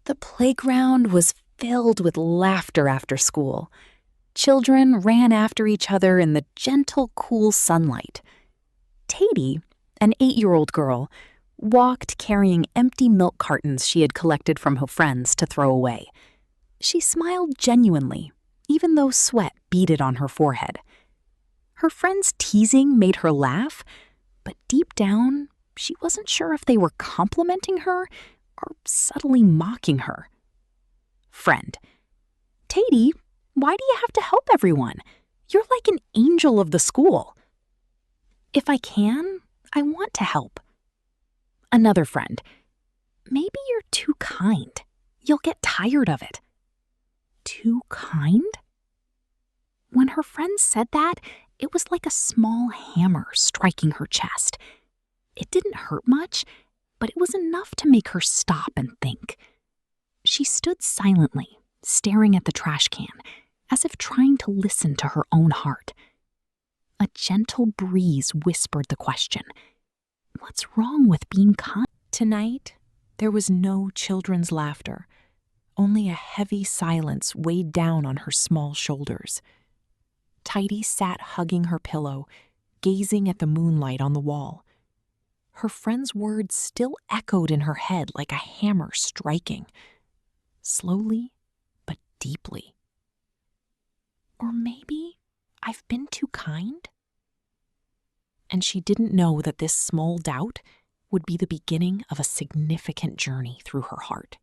The playground was filled with laughter after school. Children ran after each other in the gentle, cool sunlight. Taidy, an 8-year-old girl, walked carrying empty milk cartons she had collected from her friends to throw away. She smiled genuinely, even though sweat beaded on her forehead. Her friends' teasing made her laugh, but deep down, she wasn't sure if they were complimenting her or subtly mocking her. Friend: Taidy, why do you have to help everyone? You're like an angel of the school. If I can, I want to help. Another friend: maybe you're too kind. You'll get tired of it. Too kind? When her friend said that, it was like a small hammer striking her chest. It didn't hurt much, but it was enough to make her stop and think. She stood silently, staring at the trash can, as if trying to listen to her own heart. A gentle breeze whispered the question: what's wrong with being kind? Tonight, there was no children's laughter. Only a heavy silence weighed down on her small shoulders. Taidy sat hugging her pillow, gazing at the moonlight on the wall. Her friend's words still echoed in her head like a hammer striking, slowly but deeply. Or maybe I've been too kind? And she didn't know that this small doubt would be the beginning of a significant journey through her heart.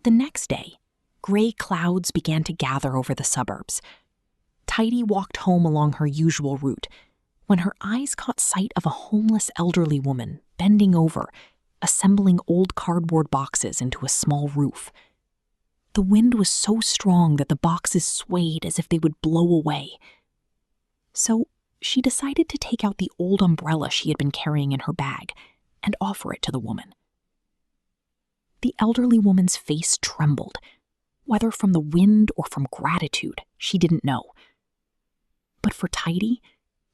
The next day, gray clouds began to gather over the suburbs. Taidy walked home along her usual route when her eyes caught sight of a homeless elderly woman bending over, assembling old cardboard boxes into a small roof. The wind was so strong that the boxes swayed as if they would blow away. So she decided to take out the old umbrella she had been carrying in her bag and offer it to the woman. The elderly woman's face trembled. Whether from the wind or from gratitude, she didn't know. But for Taidy,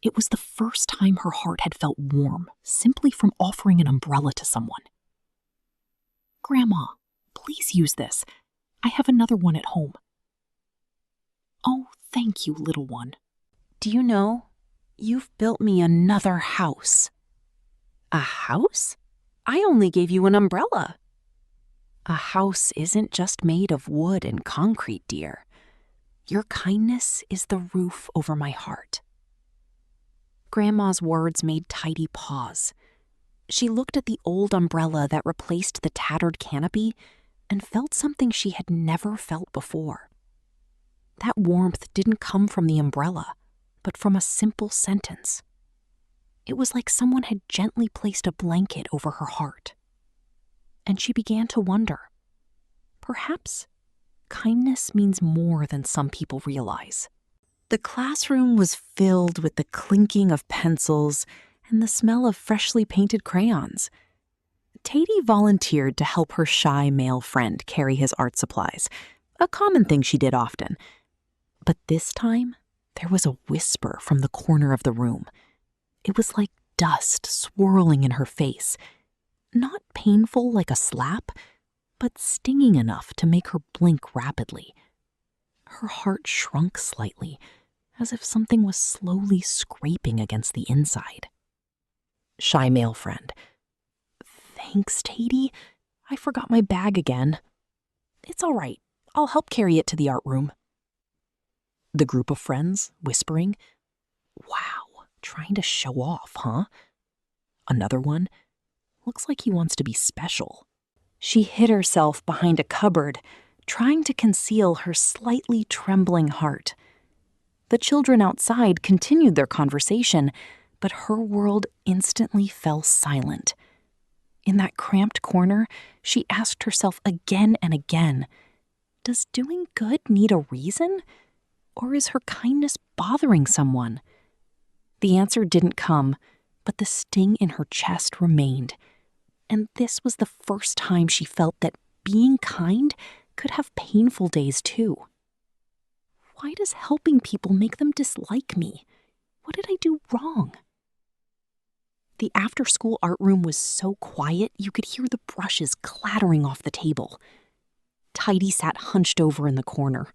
it was the first time her heart had felt warm simply from offering an umbrella to someone. "Grandma, please use this. I have another one at home." "Oh, thank you, little one. Do you know, you've built me another house." "A house? I only gave you an umbrella." "A house isn't just made of wood and concrete, dear. Your kindness is the roof over my heart." Grandma's words made Taidy pause. She looked at the old umbrella that replaced the tattered canopy and felt something she had never felt before. That warmth didn't come from the umbrella, but from a simple sentence. It was like someone had gently placed a blanket over her heart. And she began to wonder, perhaps kindness means more than some people realize. The classroom was filled with the clinking of pencils and the smell of freshly painted crayons. Taidy volunteered to help her shy male friend carry his art supplies, a common thing she did often. But this time, there was a whisper from the corner of the room. It was like dust swirling in her face, not painful like a slap, but stinging enough to make her blink rapidly. Her heart shrunk slightly, as if something was slowly scraping against the inside. Shy male friend: "Thanks, Taidy. I forgot my bag again." "It's all right. I'll help carry it to the art room." The group of friends whispering, "Wow, trying to show off, huh?" Another one: "Looks like he wants to be special." She hid herself behind a cupboard, trying to conceal her slightly trembling heart. The children outside continued their conversation, but her world instantly fell silent. In that cramped corner, she asked herself again and again, does doing good need a reason? Or is her kindness bothering someone? The answer didn't come, but the sting in her chest remained. And this was the first time she felt that being kind could have painful days too. Why does helping people make them dislike me? What did I do wrong? The after-school art room was so quiet you could hear the brushes clattering off the table. Taidy sat hunched over in the corner.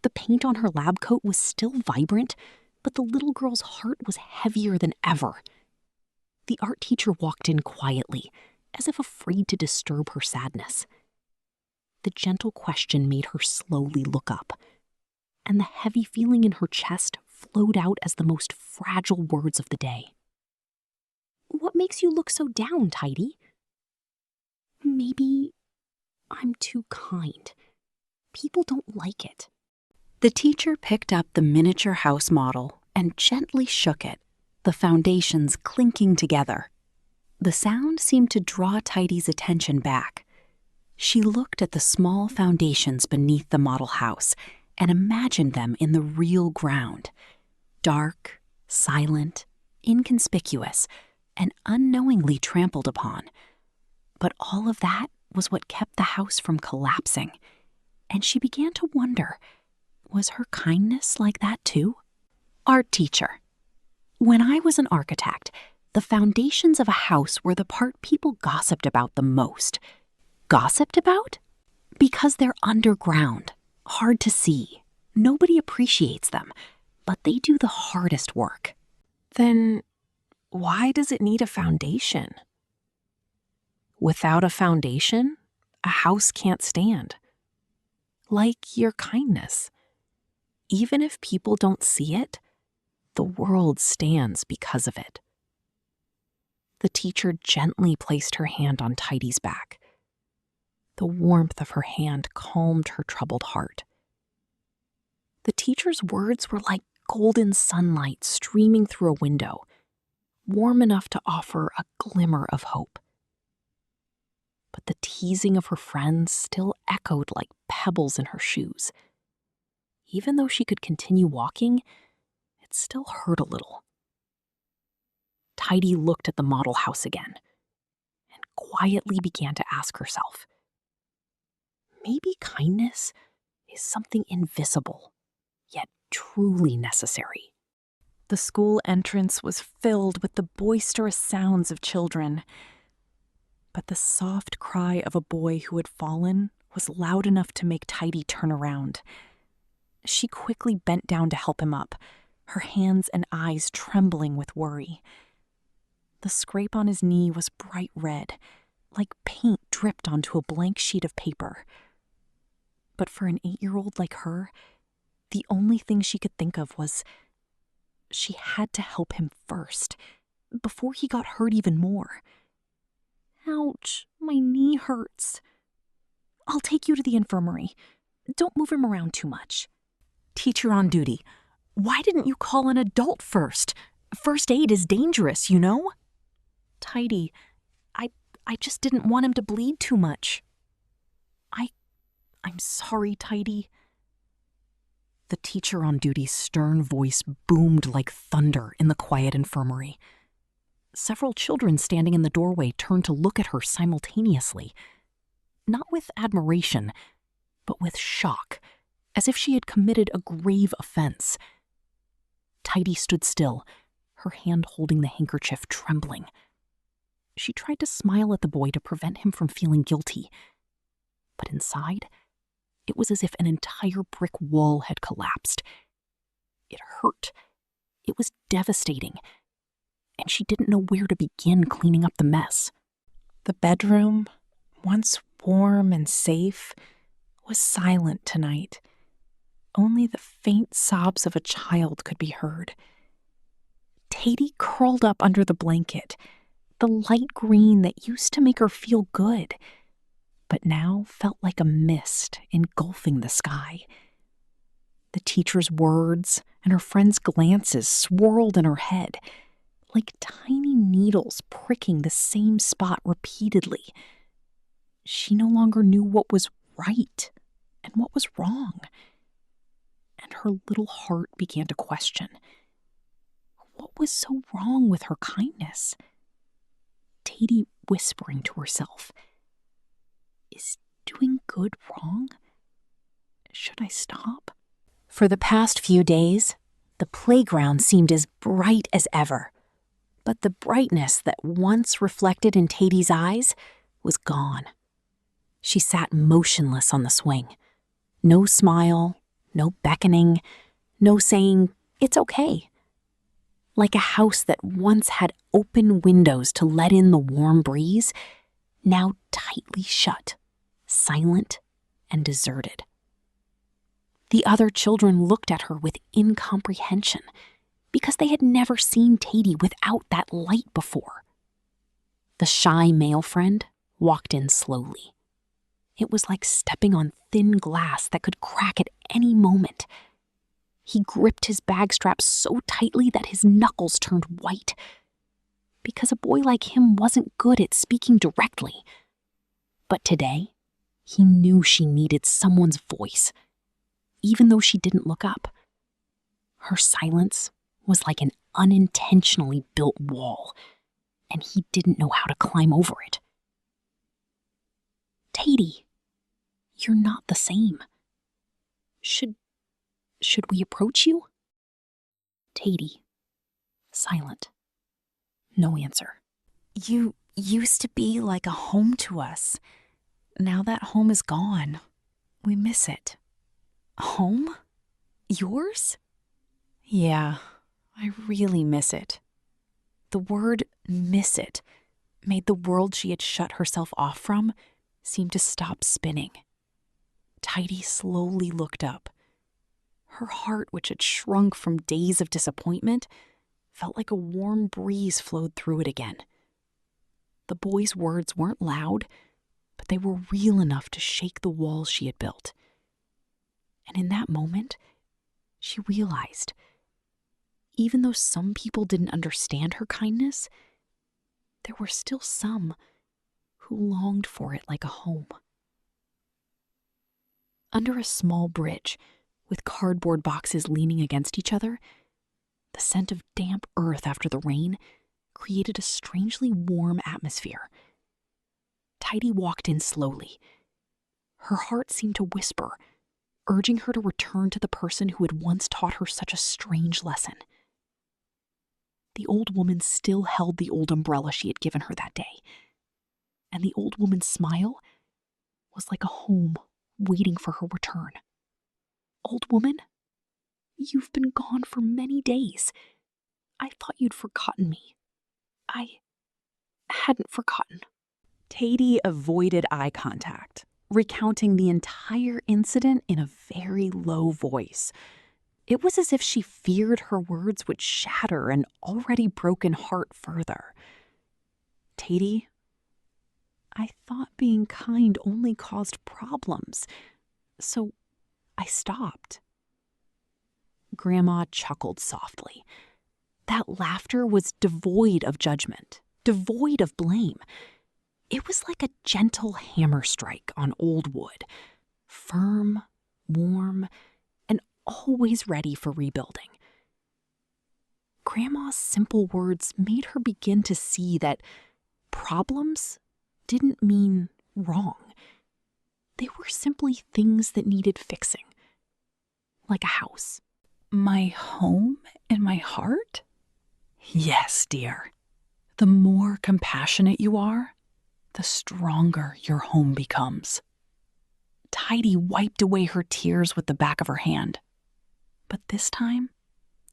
The paint on her lab coat was still vibrant, but the little girl's heart was heavier than ever. The art teacher walked in quietly, as if afraid to disturb her sadness. The gentle question made her slowly look up, and the heavy feeling in her chest flowed out as the most fragile words of the day. "What makes you look so down, Taidy?" "Maybe I'm too kind. People don't like it." The teacher picked up the miniature house model and gently shook it, the foundations clinking together. The sound seemed to draw Taidy's attention back. She looked at the small foundations beneath the model house and imagined them in the real ground, dark, silent, inconspicuous, and unknowingly trampled upon. But all of that was what kept the house from collapsing, and she began to wonder, was her kindness like that too? Art teacher. When I was an architect, the foundations of a house were the part people gossiped about the most. Gossiped about? Because they're underground, hard to see. Nobody appreciates them, but they do the hardest work. Then why does it need a foundation? Without a foundation, a house can't stand. Like your kindness. Even if people don't see it, the world stands because of it. The teacher gently placed her hand on Taidy's back. The warmth of her hand calmed her troubled heart. The teacher's words were like golden sunlight streaming through a window, warm enough to offer a glimmer of hope. But the teasing of her friends still echoed like pebbles in her shoes. Even though she could continue walking, it still hurt a little. Taidy looked at the model house again and quietly began to ask herself, maybe kindness is something invisible, yet truly necessary. The school entrance was filled with the boisterous sounds of children, but the soft cry of a boy who had fallen was loud enough to make Taidy turn around. She quickly bent down to help him up, her hands and eyes trembling with worry. The scrape on his knee was bright red, like paint dripped onto a blank sheet of paper. But for an 8-year-old like her, the only thing she could think of was she had to help him first, before he got hurt even more. "Ouch, my knee hurts." "I'll take you to the infirmary. Don't move him around too much." "Teacher on duty, why didn't you call an adult first? First aid is dangerous, you know?" "Taidy, I just didn't want him to bleed too much." I'm sorry, Taidy." The teacher on duty's stern voice boomed like thunder in the quiet infirmary. Several children standing in the doorway turned to look at her simultaneously, not with admiration, but with shock, as if she had committed a grave offense. Taidy stood still, her hand holding the handkerchief trembling. She tried to smile at the boy to prevent him from feeling guilty, but inside, it was as if an entire brick wall had collapsed. It hurt. It was devastating, and she didn't know where to begin cleaning up the mess. The bedroom, once warm and safe, was silent tonight. Only the faint sobs of a child could be heard. Taidy curled up under the blanket, the light green that used to make her feel good, but now felt like a mist engulfing the sky. The teacher's words and her friends' glances swirled in her head, like tiny needles pricking the same spot repeatedly. She no longer knew what was right and what was wrong, and her little heart began to question. What was so wrong with her kindness? Taidy whispering to herself, "Is doing good wrong? Should I stop?" For the past few days, the playground seemed as bright as ever. But the brightness that once reflected in Taidy's eyes was gone. She sat motionless on the swing. No smile, no beckoning, no saying, "It's okay." Like a house that once had open windows to let in the warm breeze, now tightly shut, silent and deserted. The other children looked at her with incomprehension because they had never seen Taidy without that light before. The shy male friend walked in slowly. It was like stepping on thin glass that could crack at any moment. He gripped his bag strap so tightly that his knuckles turned white. Because a boy like him wasn't good at speaking directly. But today, he knew she needed someone's voice, even though she didn't look up. Her silence was like an unintentionally built wall, and he didn't know how to climb over it. "Taidy, you're not the same. Should we approach you?" Taidy, silent. No answer. "You used to be like a home to us. Now that home is gone. We miss it." "Home? Yours?" "Yeah, I really miss it." The word "miss it" made the world she had shut herself off from seem to stop spinning. Taidy slowly looked up. Her heart, which had shrunk from days of disappointment, felt like a warm breeze flowed through it again. The boy's words weren't loud, but they were real enough to shake the walls she had built. And in that moment, she realized, even though some people didn't understand her kindness, there were still some who longed for it like a home. Under a small bridge, with cardboard boxes leaning against each other, the scent of damp earth after the rain created a strangely warm atmosphere. Taidy walked in slowly. Her heart seemed to whisper, urging her to return to the person who had once taught her such a strange lesson. The old woman still held the old umbrella she had given her that day, and the old woman's smile was like a home waiting for her return. "Old woman, you've been gone for many days. I thought you'd forgotten me." "I hadn't forgotten." Taidy avoided eye contact, recounting the entire incident in a very low voice. It was as if she feared her words would shatter an already broken heart further. "Taidy, I thought being kind only caused problems, so I stopped." Grandma chuckled softly. That laughter was devoid of judgment, devoid of blame. It was like a gentle hammer strike on old wood, firm, warm, and always ready for rebuilding. Grandma's simple words made her begin to see that problems didn't mean wrong. They were simply things that needed fixing, like a house. "My home in my heart?" "Yes, dear. The more compassionate you are, the stronger your home becomes." Taidy wiped away her tears with the back of her hand. But this time,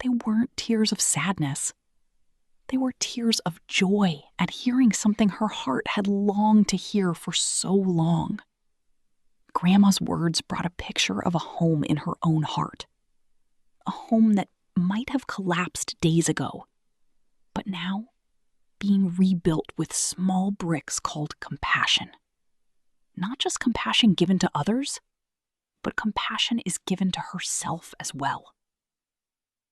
they weren't tears of sadness. They were tears of joy at hearing something her heart had longed to hear for so long. Grandma's words brought a picture of a home in her own heart. A home that might have collapsed days ago, but now being rebuilt with small bricks called compassion. Not just compassion given to others, but compassion is given to herself as well.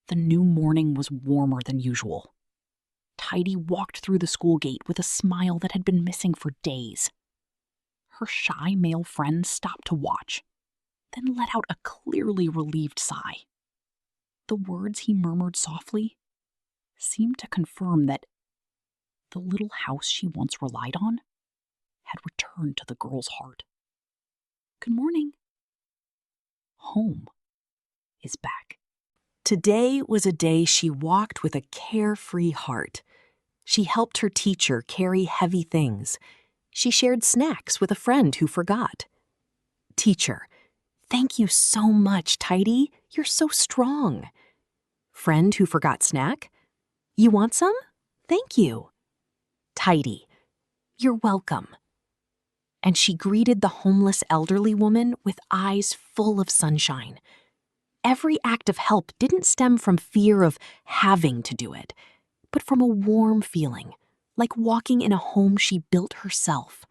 The new morning was warmer than usual. Taidy walked through the school gate with a smile that had been missing for days. Her shy male friend stopped to watch, then let out a clearly relieved sigh. The words he murmured softly seemed to confirm that the little house she once relied on had returned to the girl's heart. "Good morning." Home is back. Today was a day she walked with a carefree heart. She helped her teacher carry heavy things. She shared snacks with a friend who forgot. Teacher, thank you so much, Taidy. You're so strong. Friend who forgot snack? You want some? Thank you. Taidy, you're welcome. And she greeted the homeless elderly woman with eyes full of sunshine. Every act of help didn't stem from fear of having to do it, but from a warm feeling, like walking in a home she built herself,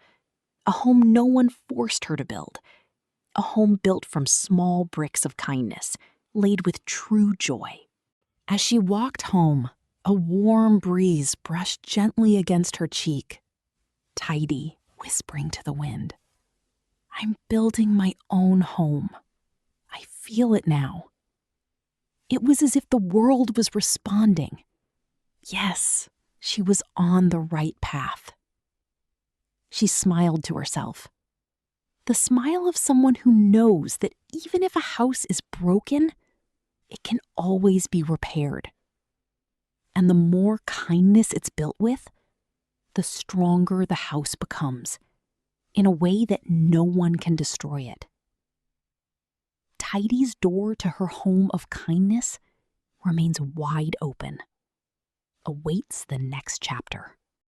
a home no one forced her to build, a home built from small bricks of kindness, laid with true joy. As she walked home, a warm breeze brushed gently against her cheek. Taidy, whispering to the wind, I'm building my own home. I feel it now. It was as if the world was responding. Yes, she was on the right path. She smiled to herself. The smile of someone who knows that even if a house is broken, it can always be repaired. And the more kindness it's built with, the stronger the house becomes, in a way that no one can destroy it. Taidy's door to her home of kindness remains wide open, awaits the next chapter.